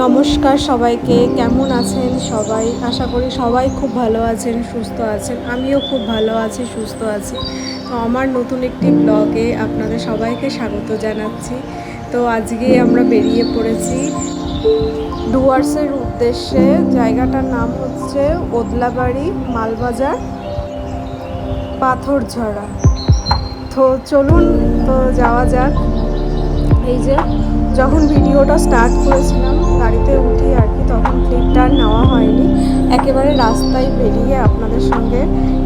নমস্কার সবাইকে, কেমন আছেন সবাই? আশা করি সবাই খুব ভালো আছেন, সুস্থ আছেন। আমিও খুব ভালো আছি, সুস্থ আছি। তো আমার নতুন একটি ব্লগে আপনাদের সবাইকে স্বাগত জানাচ্ছি। তো আজকে আমরা বেরিয়ে পড়েছি ডুয়ার্সের উদ্দেশ্যে। জায়গাটার নাম হচ্ছে ওদলাবাড়ি, মালবাজার, পাথরঝরা। তো চলুন তো যাওয়া যাক। এই যে যখন ভিডিওটা স্টার্ট করেছিলাম গাড়িতে উঠি আর কি, তখন ক্লিপটা নেওয়া হয়নি। একেবারে রাস্তায় বেরিয়ে আপনাদের সঙ্গে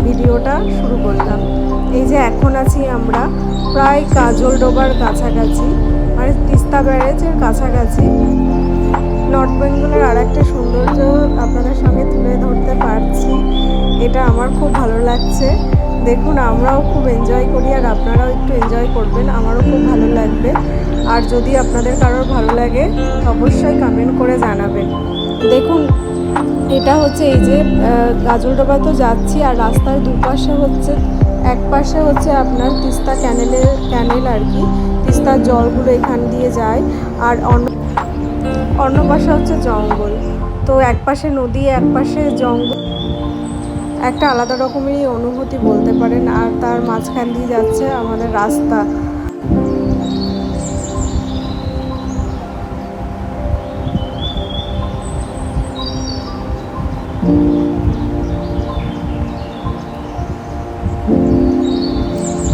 ভিডিওটা শুরু করলাম। এই যে এখন আছি আমরা প্রায় কাজলডোবার কাছাকাছি, মানে তিস্তা ব্যারেজের কাছাকাছি। নর্থ বেঙ্গলের আর একটা সৌন্দর্য আপনাদের সঙ্গে তুলে ধরতে পারছি, এটা আমার খুব ভালো লাগছে। দেখুন, আমরাও খুব এনজয় করি আর আপনারাও একটু এনজয় করবেন, আমারও খুব ভালো লাগবে। আর যদি আপনাদের কারোর ভালো লাগে অবশ্যই কমেন্ট করে জানাবেন। দেখুন, এটা হচ্ছে এই যে গাজলডোবা তো যাচ্ছি, আর রাস্তার দুপাশে হচ্ছে, এক পাশে হচ্ছে আপনার তিস্তা ক্যানেল আর কি, তিস্তার জলগুলো এখান দিয়ে যায়। আর অন্য পাশে হচ্ছে জঙ্গল। তো এক পাশে নদী, এক পাশে জঙ্গল, একটা আলাদা রকমেরই অনুভূতি বলতে পারেন। আর তার মাঝখান দিয়ে যাচ্ছে আমাদের রাস্তা।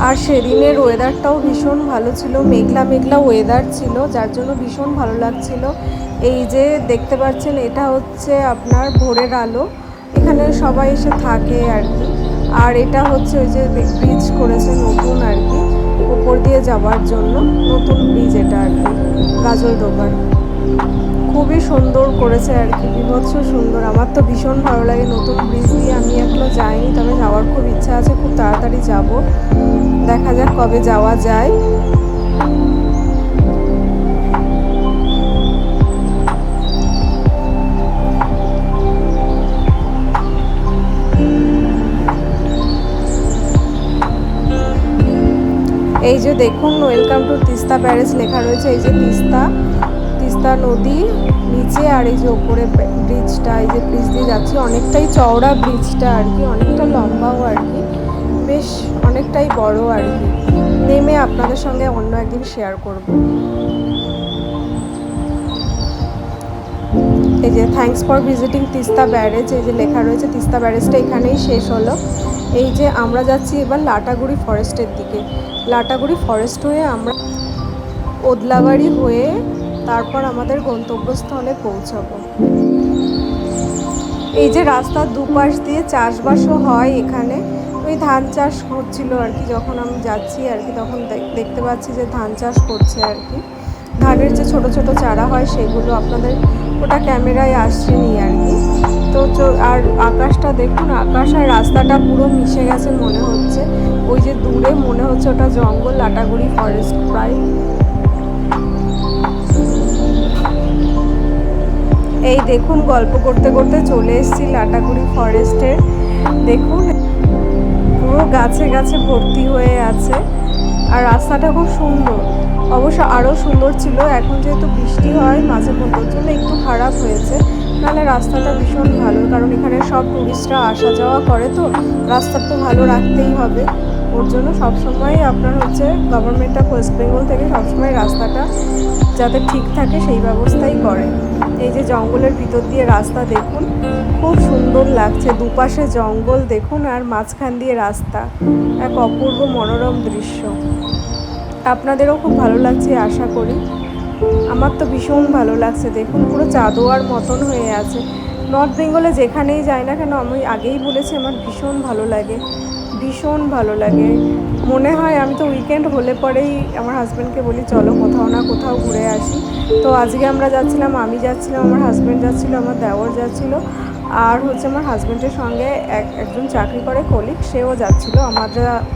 আর সেদিনের ওয়েদারটাও ভীষণ ভালো ছিল, মেঘলা মেঘলা ওয়েদার ছিল, যার জন্য ভীষণ ভালো লাগছিল। এই যে দেখতে পাচ্ছেন, এটা হচ্ছে আপনার ভোরের আলো, এখানে সবাই এসে থাকে আর কি। আর এটা হচ্ছে ওই যে ব্রিজ করেছে নতুন আর কি, উপর দিয়ে যাওয়ার জন্য নতুন ব্রিজ এটা আর কি, গাজলডোবার। খুবই সুন্দর করেছে আর কি, বিভৎস সুন্দর। আমার তো ভীষণ ভালো লাগে নতুন ব্রিজ দিয়ে। আমি এখনো যাইনি, তবে যাওয়ার খুব ইচ্ছা আছে, খুব তাড়াতাড়ি যাব। দেখা যাক কবে যাওয়া যায়। এই যে দেখুন, ওয়েলকাম টু তিস্তা ব্যারেজ লেখা রয়েছে। এই যে তিস্তা নদী নিচে, আর এই যে ওপরে ব্রিজটা, এই যে ব্রিজ দিয়ে যাচ্ছি, অনেকটাই চওড়া ব্রিজটা আর কি, অনেকটা লম্বাও আর কি, বেশ অনেকটাই বড় আর কি। নেমে আপনাদের সঙ্গে অন্য একদিন শেয়ার করব। এই যে thanks for visiting Teesta barrage, এই যে লেখা রয়েছে। তিস্তা ব্যারেজটা এখানেই শেষ হলো। এই যে আমরা যাচ্ছি এবার লাটাগুড়ি ফরেস্টের দিকে। লাটাগুড়ি ফরেস্ট হয়ে আমরা ওদলাবাড়ি হয়ে তারপর আমাদের গন্তব্যস্থলে পৌঁছাবো। এই যে রাস্তার দুপাশ দিয়ে চাষবাসও হয় এখানে, ওই ধান চাষ হচ্ছিল আর কি। যখন আমি যাচ্ছি আর কি, তখন দেখতে পাচ্ছি যে ধান চাষ করছে আর কি। ধানের যে ছোট ছোট চারা হয় সেগুলো, আপনাদের ওটা ক্যামেরায় আসছেনি আর কি। তো আর আকাশটা দেখুন, আকাশ আর রাস্তাটা পুরো মিশে গেছে মনে হচ্ছে। ওই যে দূরে মনে হচ্ছে ওটা জঙ্গল, লাটাগুড়ি ফরেস্ট প্রায়। এই দেখুন, গল্প করতে করতে চলে এসেছি লাটাগুড়ি ফরেস্টে। দেখুন, পুরো গাছে গাছে ভর্তি হয়ে আছে, আর রাস্তাটা খুব সুন্দর। অবশ্য আরও সুন্দর ছিল, এখন যেহেতু বৃষ্টি হয় মাঝে মধ্যে, জন্য একটু খারাপ হয়েছে। নাহলে রাস্তাটা ভীষণ ভালো, কারণ এখানে সব টুরিস্টরা আসা যাওয়া করে, তো রাস্তা তো ভালো রাখতেই হবে। ওর জন্য সবসময় আপনার হচ্ছে গভর্নমেন্ট অফ ওয়েস্ট বেঙ্গল থেকে সবসময় রাস্তাটা যাতে ঠিক থাকে সেই ব্যবস্থাই করে। এই যে জঙ্গলের ভিতর দিয়ে রাস্তা দেখুন, খুব সুন্দর লাগছে। দুপাশে জঙ্গল দেখুন, আর মাঝখান দিয়ে রাস্তা, এক অপূর্ব মনোরম দৃশ্য। আপনাদেরও খুব ভালো লাগছে আশা করি। আমার তো ভীষণ ভালো লাগছে। দেখুন, পুরো চাঁদোয়ার মতন হয়ে আছে। নর্থ বেঙ্গলে যেখানেই যাই না কেন, আমি আগেই বলেছি আমার ভীষণ ভালো লাগে, ভীষণ ভালো লাগে। মনে হয় আমি তো উইকেন্ড হলে পরেই আমার হাজব্যান্ডকে বলি চলো কোথাও না কোথাও ঘুরে আসি। তো আজকে আমরা যাচ্ছিলাম, আমি যাচ্ছিলাম, আমার হাজব্যান্ড যাচ্ছিলো, আমার দেওর যাচ্ছিলো, আর হচ্ছে আমার হাজব্যান্ডের সঙ্গে একজন চাকরি করে কলিগ, সেও যাচ্ছিলো। আমরা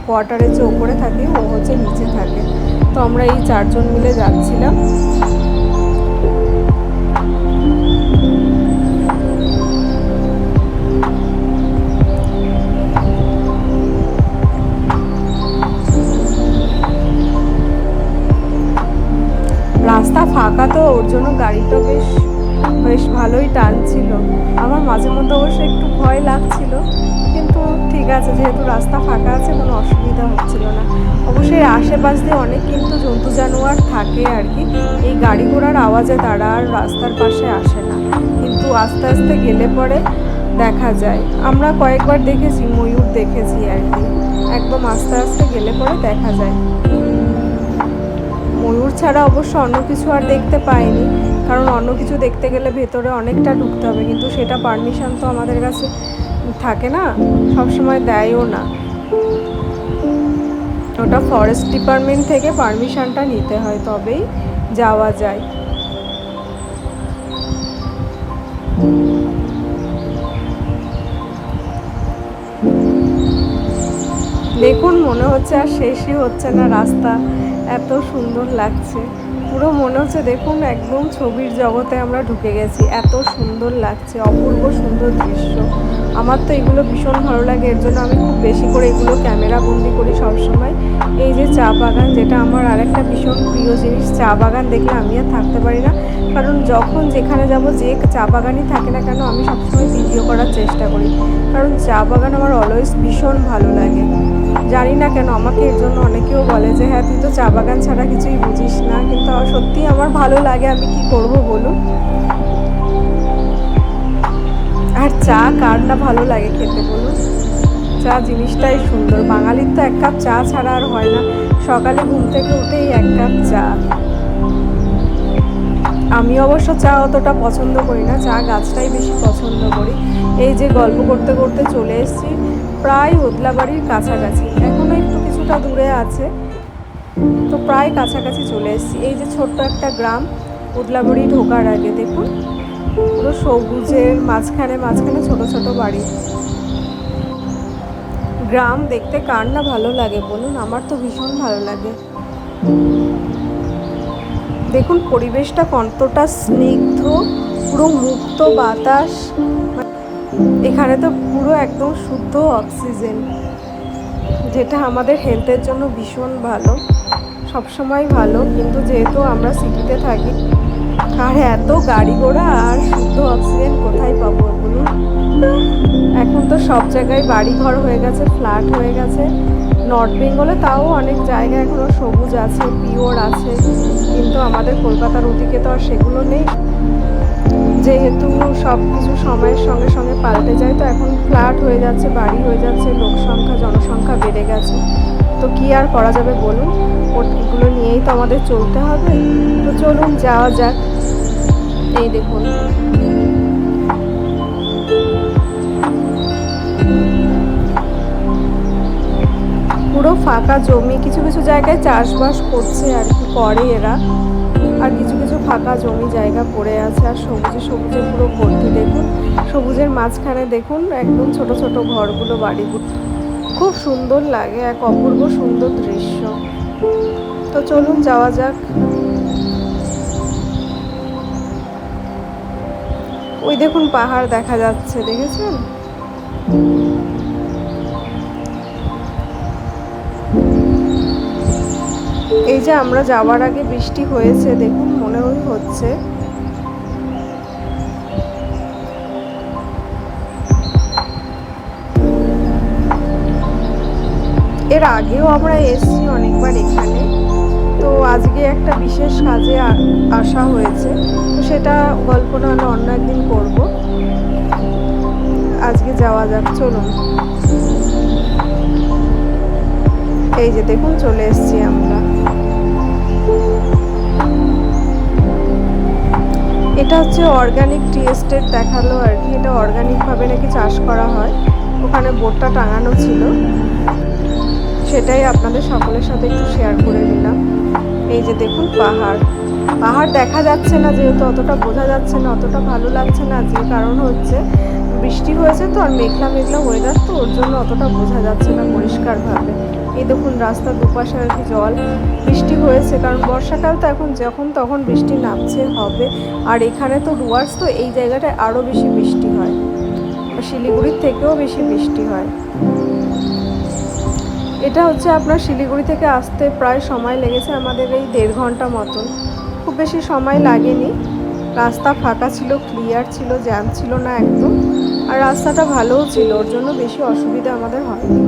কোয়ার্টারে যে ওপরে থাকি, ও হচ্ছে নিচে থাকে। তো আমরা এই চারজন মিলে যাচ্ছিলাম। ফাঁকা তো ওর জন্য গাড়িটা বেশ বেশ ভালোই টানছিল। আমার মাঝে মধ্যে অবশ্য একটু ভয় লাগছিল, কিন্তু ঠিক আছে, যেহেতু রাস্তা ফাঁকা আছে কোনো অসুবিধা হচ্ছিল না। অবশ্যই আশেপাশ দিয়ে অনেক কিন্তু জন্তু জানোয়ার থাকে আর কি, এই গাড়ি ঘোড়ার আওয়াজে তারা আর রাস্তার পাশে আসে না, কিন্তু আস্তে আস্তে গেলে পরে দেখা যায়। আমরা কয়েকবার দেখেছি, ময়ূর দেখেছি আর কি, একদম আস্তে আস্তে গেলে পরে দেখা যায়। ময়ূর ছাড়া অবশ্য অন্য কিছু আর দেখতে পাইনি, কারণ অন্য কিছু দেখতে গেলে ভেতরে অনেকটা ঢুকতে হবে, কিন্তু সেটা পারমিশন তো আমাদের কাছে থাকে না, সবসময় দেয়ও না। ওটা ফরেস্ট ডিপার্টমেন্ট থেকে পারমিশনটা নিতে হয়, তবেই যাওয়া যায়। দেখুন মনে হচ্ছে আর শেষই হচ্ছে না রাস্তা, এত সুন্দর লাগছে। পুরো মনে হচ্ছে দেখুন একদম ছবির জগতে আমরা ঢুকে গেছি, এত সুন্দর লাগছে, অপূর্ব সুন্দর দৃশ্য। আমার তো এগুলো ভীষণ ভালো লাগে, এর জন্য আমি খুব বেশি করে এগুলো ক্যামেরা বন্দি করি সবসময়। এই যে চা বাগান, যেটা আমার আরেকটা ভীষণ প্রিয় জিনিস, চা বাগান দেখলে আমি আর থাকতে পারি না, কারণ যখন যেখানে যাব, যে চা বাগানই থাকে না কেন, আমি সবসময় ভিডিও করার চেষ্টা করি, কারণ চা বাগান আমার অলওয়েজ ভীষণ ভালো লাগে। জানি না কেন, আমাকে এর জন্য অনেকেও বলে যে হ্যাঁ তুই তো চা বাগান ছাড়া কিছুই বুঝিস না, কিন্তু সত্যি আমার ভালো লাগে, আমি কি করব বলুন। আর চা কার না ভালো লাগে খেতে বলুন, চা জিনিসটাই সুন্দর। বাঙালির তো এক কাপ চা ছাড়া আর হয় না, সকালে ঘুম থেকে উঠেই এক কাপ চা। আমি অবশ্য চা অতটা পছন্দ করি না, চা গাছটাই বেশি পছন্দ করি। এই যে গল্প করতে করতে চলে এসেছি প্রায় ওদলাবাড়ির কাছাকাছি, এখনও একটু কিছুটা দূরে আছে, তো প্রায় কাছাকাছি চলে এসেছি। এই যে ছোট্ট একটা গ্রাম, ওদলাবাড়ি ঢোকার আগে দেখুন পুরো সবুজের মাঝখানে মাঝখানে ছোট ছোট বাড়ি। গ্রাম দেখতে কার না ভালো লাগে বলুন, আমার তো ভীষণ ভালো লাগে। দেখুন পরিবেশটা কতটা স্নিগ্ধ, পুরো মুক্ত বাতাস, এখানে তো পুরো একদম শুদ্ধ অক্সিজেন, যেটা আমাদের হেলথের জন্য ভীষণ ভালো, সবসময় ভালো। কিন্তু যেহেতু আমরা সিটিতে থাকি, আর এত গাড়ি ঘোড়া আর শুদ্ধ অক্সিজেন কোথায় পাবো বলুন। এখন তো সব জায়গায় বাড়ি ঘর হয়ে গেছে, ফ্ল্যাট হয়ে গেছে। নর্থ বেঙ্গলে তাও অনেক জায়গা এখনও সবুজ আছে, পিওর আছে, কিন্তু আমাদের কলকাতার ওদিকে তো আর সেগুলো নেই। যেহেতু সব কিছু সময়ের সঙ্গে সঙ্গে পাল্টে যায়, তো এখন ফ্ল্যাট হয়ে যাচ্ছে, বাড়ি হয়ে যাচ্ছে, লোক সংখ্যা জনসংখ্যা বেড়ে গেছে, তো কি আর করা যাবে বলুন, ওগুলো নিয়েই তো আমাদের চলতে হবে। তো চলুন যাওয়া যাক। এই দেখুন পুরো ফাঁকা জমি, কিছু কিছু জায়গায় চাষবাস করছে আর কি, করে এরা, আর কিছু কিছু ফাঁকা জমি জায়গা পড়ে আছে, আর সবুজে সবুজে পুরো ভর্তি। দেখুন সবুজের মাঝখানে দেখুন একদম ছোট ছোট ঘরগুলো, বাড়িগুলো, খুব সুন্দর লাগে, এক অপূর্ব সুন্দর দৃশ্য। তো চলুন যাওয়া যাক। ওই দেখুন পাহাড় দেখা যাচ্ছে, দেখেছেন? এই যে আমরা যাওয়ার আগে বৃষ্টি হয়েছে, দেখুন মনে হচ্ছে। এর আগেও আমরা এসেছি অনেকবার এখানে, তো আজকে একটা বিশেষ কাজে আসা হয়েছে, তো সেটা গল্প নাহলে অন্য একদিন করব। আজকে যাওয়া যাক, চলুন। এই যে দেখুন চলে এসেছি আমরা। এটা হচ্ছে অর্গানিক টি এস্টেট দেখালো আর কি, এটা অর্গানিকভাবে নাকি চাষ করা হয়, ওখানে বোর্ডটা টাঙানো ছিল, সেটাই আপনাদের সকলের সাথে একটু শেয়ার করে নিলাম। এই যে দেখুন পাহাড়, পাহাড় দেখা যাচ্ছে না, যেহেতু অতটা বোঝা যাচ্ছে না, অতটা ভালো লাগছে না, যে কারণ হচ্ছে বৃষ্টি হয়েছে তো, আর মেঘলা মেঘলা ওয়েদার, তো ওর জন্য অতটা বোঝা যাচ্ছে না পরিষ্কারভাবে। এই দেখুন রাস্তার দুপাশে আর কি জল, বৃষ্টি হয়েছে কারণ বর্ষাকাল, তো এখন যখন তখন বৃষ্টি নামছে হবে। আর এখানে তো ডুয়ার্স, তো এই জায়গাটায় আরও বেশি বৃষ্টি হয়, শিলিগুড়ির থেকেও বেশি বৃষ্টি হয়। এটা হচ্ছে আপনার শিলিগুড়ি থেকে আসতে প্রায় সময় লেগেছে আমাদের এই 1.5 ঘন্টা মতন। খুব বেশি সময় লাগেনি, রাস্তা ফাঁকা ছিল, ক্লিয়ার ছিল, জ্যাম ছিল না একদম, আর রাস্তাটা ভালোও ছিল, ওর জন্য বেশি অসুবিধা আমাদের হয়নি।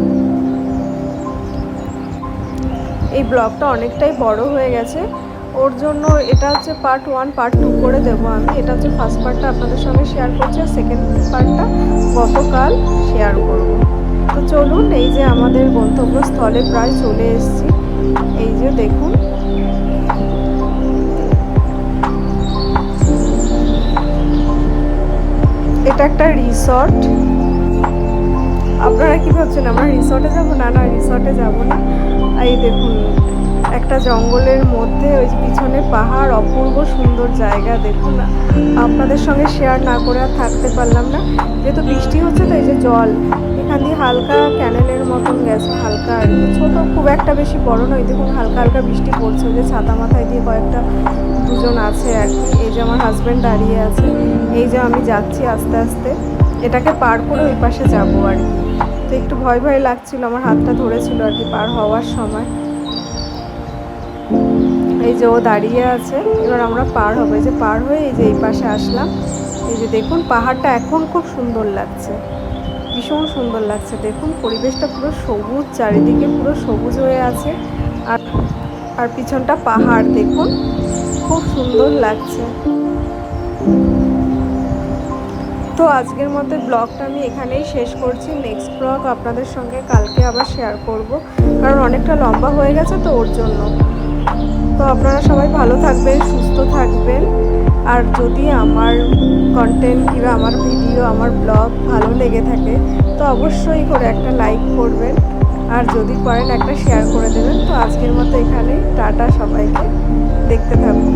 এই ব্লগটা অনেকটাই বড় হয়ে গেছে, ওর জন্য এটা হচ্ছে পার্ট 1 পার্ট 2 করে দেবো আমি। এটা হচ্ছে ফার্স্ট পার্টটা আপনাদের সঙ্গে শেয়ার করছি, আর সেকেন্ড পার্টটা গতকাল শেয়ার করব। তো চলুন, এই যে আমাদের গন্তব্যস্থলে প্রায় চলে এসেছি। এই যে দেখুন, এটা একটা রিসর্ট। আপনারা কি ভাবছেন আমরা রিসর্টে যাব? না না, রিসর্টে যাব না। এই দেখুন, একটা জঙ্গলের মধ্যে, ওই যে পিছনে পাহাড়, অপূর্ব সুন্দর জায়গা। দেখুন, আপনাদের সঙ্গে শেয়ার না করে আর থাকতে পারলাম না, যেহেতু বৃষ্টি হচ্ছে তো এই যে জল এখান দিয়ে হালকা ক্যানেলের মতন গেছে, হালকা আর কি, ছোটো, খুব একটা বেশি বড় নয়। দেখুন হালকা হালকা বৃষ্টি পড়ছে, ওই যে ছাতা মাথায় দিয়ে কয়েকটা দুজন আছে আর কি। এই যে আমার হাজব্যান্ড দাঁড়িয়ে আছে, এই যে আমি যাচ্ছি আস্তে আস্তে, এটাকে পার করে ওই পাশে যাবো আর কি। তো একটু ভয় ভয় লাগছিল, আমার হাতটা ধরেছিল আর কি পার হওয়ার সময়। এই যে ও দাঁড়িয়ে আছে, এবার আমরা পার হবো। এই যে পার হয়ে এই যে এই পাশে আসলাম। এই যে দেখুন পাহাড়টা এখন খুব সুন্দর লাগছে, ভীষণ সুন্দর লাগছে। দেখুন পরিবেশটা পুরো সবুজ, চারিদিকে পুরো সবুজ হয়ে আছে, আর আর পিছনটা পাহাড়, দেখুন খুব সুন্দর লাগছে। তো আজকের মতো ব্লগটা আমি এখানেই শেষ করছি। নেক্সট ব্লগ আপনাদের সঙ্গে কালকে আবার শেয়ার করব, কারণ অনেকটা লম্বা হয়ে গেছে তো ওর জন্য। তো আপনারা সবাই ভালো থাকবেন, সুস্থ থাকবেন, আর যদি আমার কন্টেন্ট কিংবা আমার ভিডিও, আমার ব্লগ ভালো লেগে থাকে তো অবশ্যই করে একটা লাইক করবেন, আর যদি পারেন একটা শেয়ার করে দেবেন। তো আজকের মতো এখানেই টাটা সবাইকে, দেখতে থাকুন।